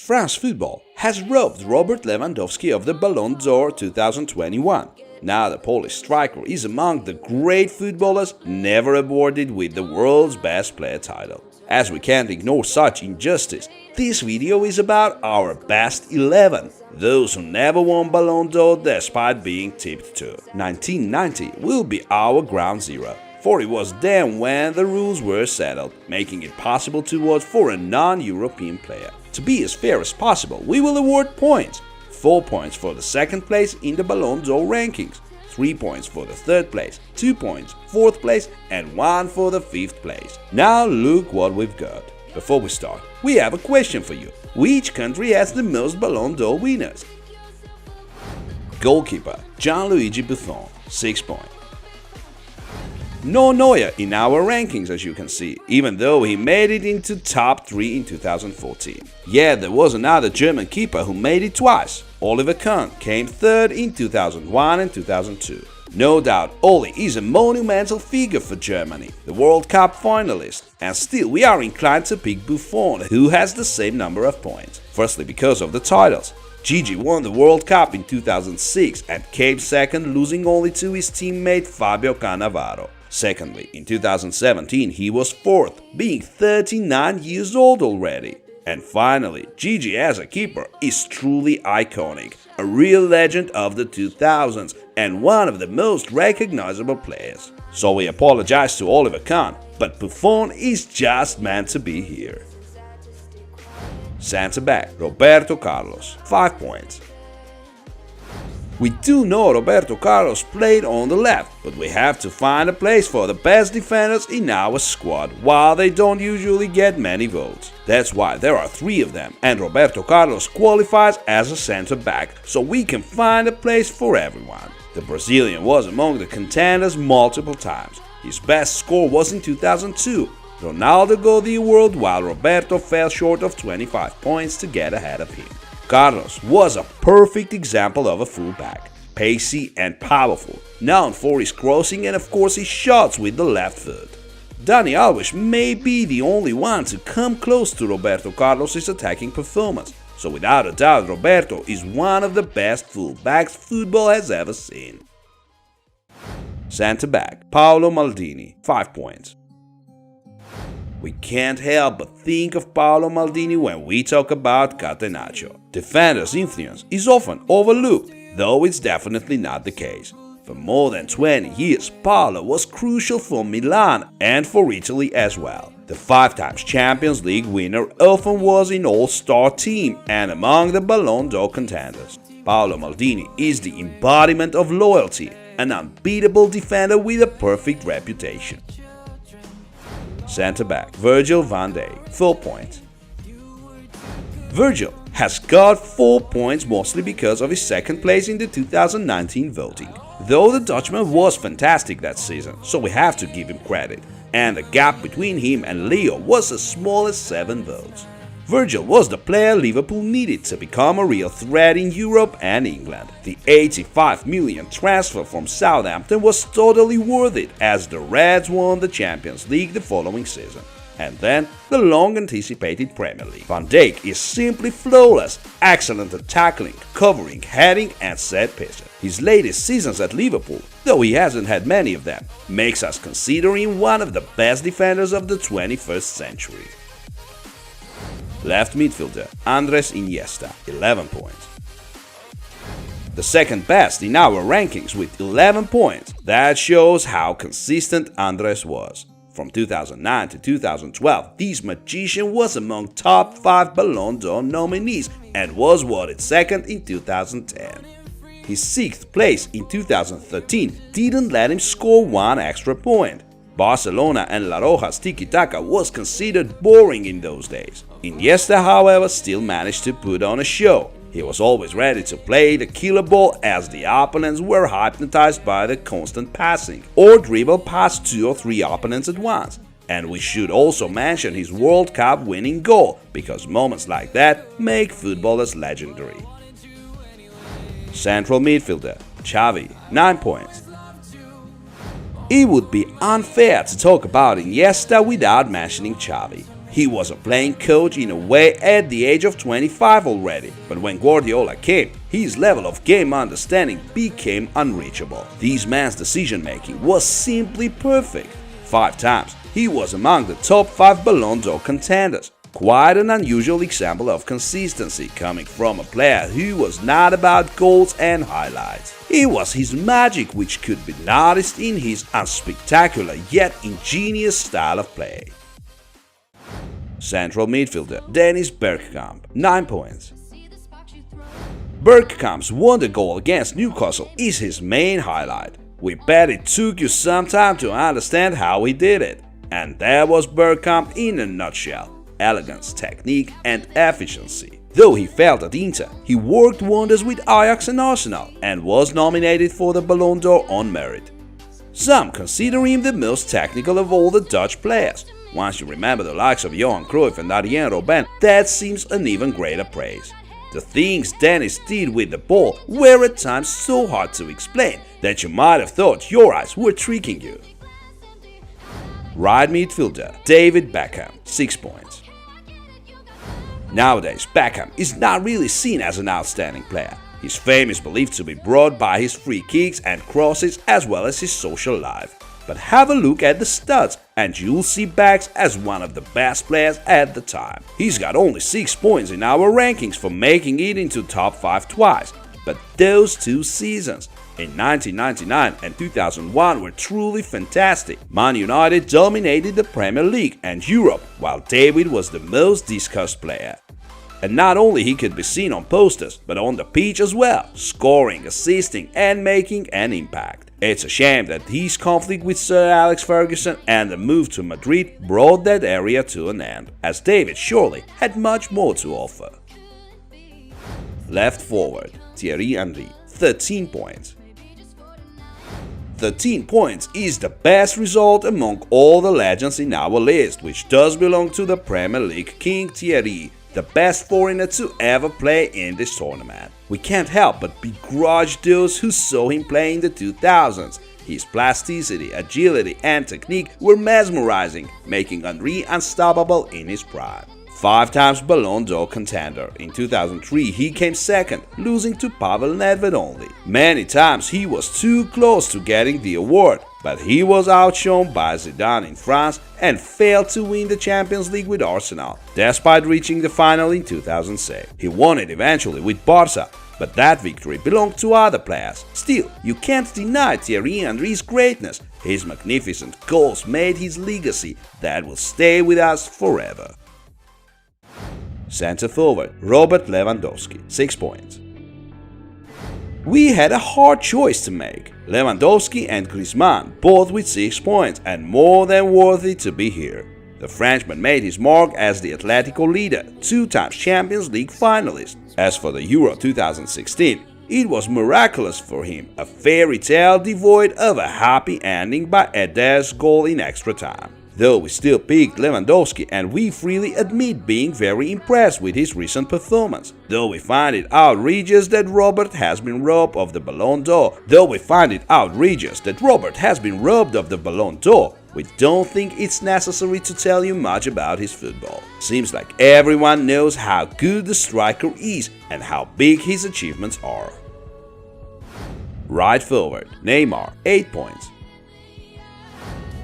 France football has robbed Robert Lewandowski of the Ballon d'Or 2021. Now the Polish striker is among the great footballers never awarded with the world's best player title. As we can't ignore such injustice, this video is about our best 11, those who never won Ballon d'Or despite being tipped to. 1990 will be our ground zero, for it was then when the rules were settled, making it possible to vote for a non-European player. To be as fair as possible, we will award points. 4 points for the second place in the Ballon d'Or rankings, 3 points for the third place, 2 points, fourth place, and 1 for the fifth place. Now look what we've got. Before we start, we have a question for you. Which country has the most Ballon d'Or winners? Goalkeeper Gianluigi Buffon, 6 points. No Neuer in our rankings, as you can see, even though he made it into top 3 in 2014. Yet there was another German keeper who made it twice. Oliver Kahn came third in 2001 and 2002. No doubt Oli is a monumental figure for Germany, the World Cup finalist, and still we are inclined to pick Buffon, who has the same number of points. Firstly because of the titles. Gigi won the World Cup in 2006 and came second, losing only to his teammate Fabio Cannavaro. Secondly, in 2017 he was fourth, being 39 years old already. And finally, Gigi as a keeper is truly iconic, a real legend of the 2000s and one of the most recognizable players. So we apologize to Oliver Kahn, but Buffon is just meant to be here. Centre back Roberto Carlos, 5 points. We do know Roberto Carlos played on the left, but we have to find a place for the best defenders in our squad, while they don't usually get many votes. That's why there are 3 of them, and Roberto Carlos qualifies as a center back, so we can find a place for everyone. The Brazilian was among the contenders multiple times. His best score was in 2002. Ronaldo got the award while Roberto fell short of 25 points to get ahead of him. Carlos was a perfect example of a fullback, pacey and powerful, known for his crossing and of course his shots with the left foot. Dani Alves may be the only one to come close to Roberto Carlos' attacking performance, so without a doubt Roberto is one of the best fullbacks football has ever seen. Centre back Paolo Maldini, 5 points. We can't help but think of Paolo Maldini when we talk about Catenaccio. Defender's influence is often overlooked, though it's definitely not the case. For more than 20 years, Paolo was crucial for Milan and for Italy as well. The 5-time Champions League winner often was in all-star team and among the Ballon d'Or contenders. Paolo Maldini is the embodiment of loyalty, an unbeatable defender with a perfect reputation. Centre back Virgil van Dijk, 4 points. Virgil has got 4 points mostly because of his second place in the 2019 voting. Though the Dutchman was fantastic that season, so we have to give him credit, and the gap between him and Leo was as small as 7 votes. Virgil was the player Liverpool needed to become a real threat in Europe and England. The 85 million transfer from Southampton was totally worth it as the Reds won the Champions League the following season. And then the long-anticipated Premier League. Van Dijk is simply flawless, excellent at tackling, covering, heading and set pieces. His latest seasons at Liverpool, though he hasn't had many of them, makes us consider him one of the best defenders of the 21st century. Left midfielder Andres Iniesta, 11 points. The second best in our rankings with 11 points. That shows how consistent Andres was. From 2009 to 2012, this magician was among top 5 Ballon d'Or nominees and was voted second in 2010. His 6th place in 2013 didn't let him score 1 extra point. Barcelona and La Roja's tiki-taka was considered boring in those days. Iniesta, however, still managed to put on a show. He was always ready to play the killer ball as the opponents were hypnotized by the constant passing, or dribble past 2 or 3 opponents at once. And we should also mention his World Cup winning goal, because moments like that make footballers legendary. Central midfielder Xavi, 9 points. It would be unfair to talk about Iniesta without mentioning Xavi. He was a playing coach in a way at the age of 25 already, but when Guardiola came, his level of game understanding became unreachable. This man's decision-making was simply perfect. 5 times, he was among the top 5 Ballon d'Or contenders. Quite an unusual example of consistency coming from a player who was not about goals and highlights. It was his magic which could be noticed in his unspectacular yet ingenious style of play. Central midfielder Dennis Bergkamp, 9 points. Bergkamp's wonder goal against Newcastle is his main highlight. We bet it took you some time to understand how he did it. And that was Bergkamp in a nutshell. Elegance, technique and efficiency. Though he failed at Inter, he worked wonders with Ajax and Arsenal and was nominated for the Ballon d'Or on merit. Some consider him the most technical of all the Dutch players. Once you remember the likes of Johan Cruyff and Arjen Robben, that seems an even greater praise. The things Dennis did with the ball were at times so hard to explain that you might have thought your eyes were tricking you. Right midfielder David Beckham, 6 points. Nowadays, Beckham is not really seen as an outstanding player. His fame is believed to be brought by his free kicks and crosses as well as his social life. But have a look at the stats and you'll see Becks as one of the best players at the time. He's got only 6 points in our rankings for making it into top 5 twice. But those 2 seasons, in 1999 and 2001, were truly fantastic. Man United dominated the Premier League and Europe, while David was the most discussed player. And not only he could be seen on posters, but on the pitch as well, scoring, assisting and making an impact. It's a shame that his conflict with Sir Alex Ferguson and the move to Madrid brought that area to an end, as David surely had much more to offer. Left forward Thierry Henry, 13 points. 13 points is the best result among all the legends in our list, which does belong to the Premier League king Thierry, the best foreigner to ever play in this tournament. We can't help but begrudge those who saw him play in the 2000s. His plasticity, agility and technique were mesmerizing, making Henry unstoppable in his prime. 5 times Ballon d'Or contender. In 2003 he came second, losing to Pavel Nedved only. Many times he was too close to getting the award, but he was outshone by Zidane in France and failed to win the Champions League with Arsenal, despite reaching the final in 2006. He won it eventually with Barca, but that victory belonged to other players. Still, you can't deny Thierry Henry's greatness. His magnificent goals made his legacy that will stay with us forever. Centre forward Robert Lewandowski, 6 points. We had a hard choice to make. Lewandowski and Griezmann, both with 6 points and more than worthy to be here. The Frenchman made his mark as the Atletico leader, 2 times Champions League finalist. As for the Euro 2016, it was miraculous for him, a fairy tale devoid of a happy ending by Eder's goal in extra time. Though we still picked Lewandowski and we freely admit being very impressed with his recent performance. Though we find it outrageous that Robert has been robbed of the Ballon d'Or, we don't think it's necessary to tell you much about his football. Seems like everyone knows how good the striker is and how big his achievements are. Right forward Neymar, 8 points.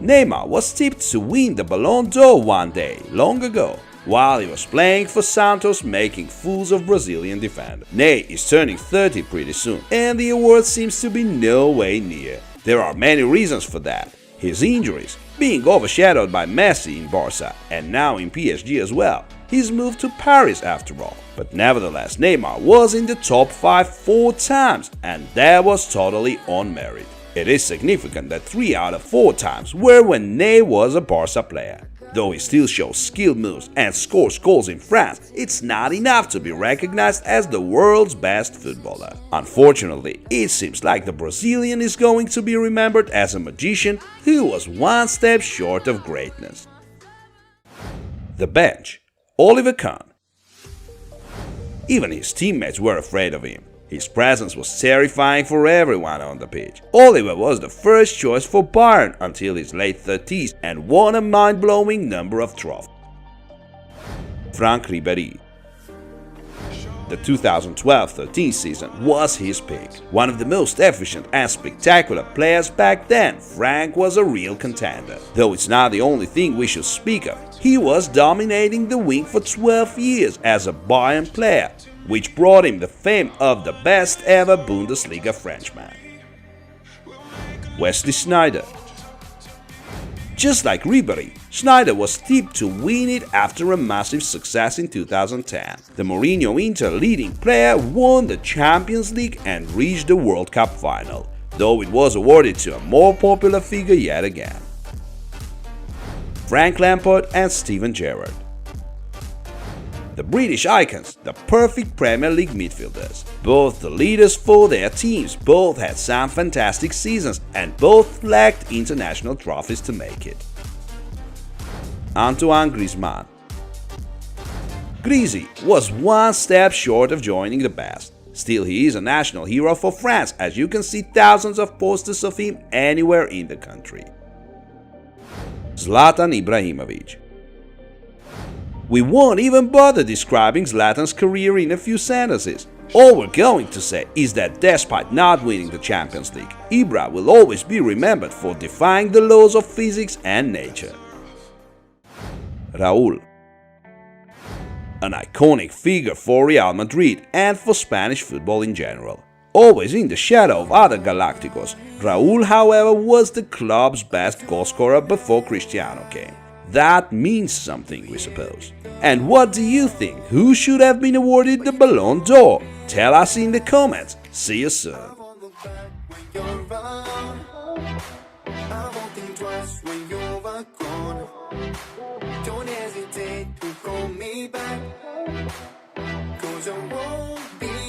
Neymar was tipped to win the Ballon d'Or one day, long ago, while he was playing for Santos making fools of Brazilian defender. Ney is turning 30 pretty soon, and the award seems to be no way near. There are many reasons for that. His injuries, being overshadowed by Messi in Barca and now in PSG as well, his move to Paris after all. But nevertheless, Neymar was in the top 5 4 times, and that was totally on merit. It is significant that 3 out of 4 times were when Ney was a Barca player. Though he still shows skilled moves and scores goals in France, it's not enough to be recognized as the world's best footballer. Unfortunately, it seems like the Brazilian is going to be remembered as a magician who was one step short of greatness. The bench, Oliver Kahn. Even his teammates were afraid of him. His presence was terrifying for everyone on the pitch. Oliver was the first choice for Bayern until his late 30s and won a mind-blowing number of trophies. Franck Ribery. The 2012-13 season was his peak. One of the most efficient and spectacular players back then, Franck was a real contender. Though it's not the only thing we should speak of, he was dominating the wing for 12 years as a Bayern player, which brought him the fame of the best ever Bundesliga Frenchman. Wesley Schneider. Just like Ribery, Schneider was tipped to win it after a massive success in 2010. The Mourinho Inter leading player won the Champions League and reached the World Cup final, though it was awarded to a more popular figure yet again. Frank Lampard and Steven Gerrard. The British icons, the perfect Premier League midfielders. Both the leaders for their teams, both had some fantastic seasons and both lacked international trophies to make it. Antoine Griezmann. Grizzy was one step short of joining the best. Still, he is a national hero for France, as you can see thousands of posters of him anywhere in the country. Zlatan Ibrahimovic. We won't even bother describing Zlatan's career in a few sentences. All we're going to say is that despite not winning the Champions League, Ibra will always be remembered for defying the laws of physics and nature. Raúl. An iconic figure for Real Madrid and for Spanish football in general. Always in the shadow of other Galacticos, Raúl, however, was the club's best goalscorer before Cristiano came. That means something, we suppose. And what do you think? Who should have been awarded the Ballon d'Or? Tell us in the comments. See you soon. Don't hesitate to call me back, 'cause I won't be